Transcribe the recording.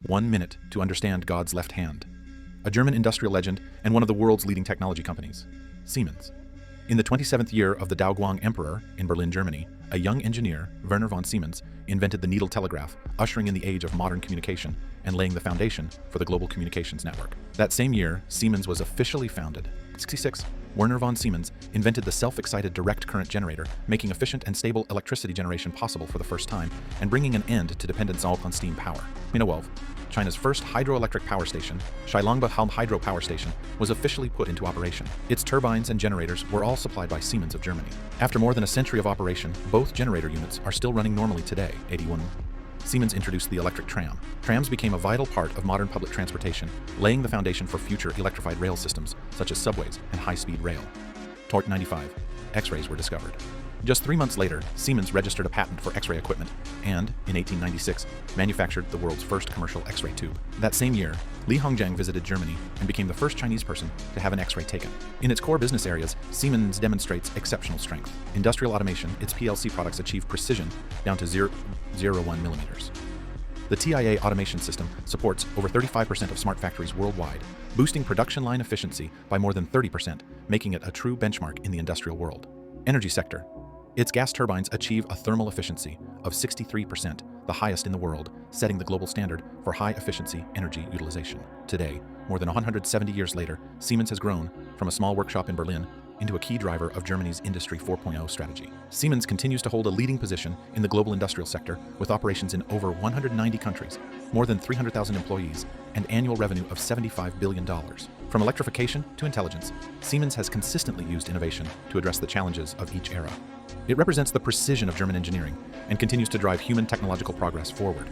1 minute to understand God's left hand. A German industrial legend and one of the world's leading technology companies, Siemens. In the 27th year of the Daoguang Emperor in Berlin, Germany, a young engineer, Werner von Siemens, invented the needle telegraph, ushering in the age of modern communication and laying the foundation for the global communications network. That same year, Siemens was officially founded. 66. Werner von Siemens invented the self-excited direct current generator, making efficient and stable electricity generation possible for the first time and bringing an end to dependence upon steam power. 12. China's first hydroelectric power station, Shilongba Hydro Power Station, was officially put into operation. Its turbines and generators were all supplied by Siemens of Germany. After more than a century of operation, both generator units are still running normally today. 81. Siemens introduced the electric tram. Trams became a vital part of modern public transportation, laying the foundation for future electrified rail systems, such as subways and high-speed rail. 95. X-rays were discovered. Just 3 months later, Siemens registered a patent for X-ray equipment and, in 1896, manufactured the world's first commercial X-ray tube. That same year, Li Hongjiang visited Germany and became the first Chinese person to have an X-ray taken. In its core business areas, Siemens demonstrates exceptional strength. Industrial automation, its PLC products achieve precision down to 0.01 millimeters. The TIA automation system supports over 35% of smart factories worldwide, boosting production line efficiency by more than 30%, making it a true benchmark in the industrial world. Energy sector. Its gas turbines achieve a thermal efficiency of 63%, the highest in the world, setting the global standard for high-efficiency energy utilization. Today, more than 170 years later, Siemens has grown from a small workshop in Berlin into a key driver of Germany's Industry 4.0 strategy. Siemens continues to hold a leading position in the global industrial sector with operations in over 190 countries, more than 300,000 employees, and annual revenue of $75 billion. From electrification to intelligence, Siemens has consistently used innovation to address the challenges of each era. It represents the precision of German engineering and continues to drive human technological progress forward.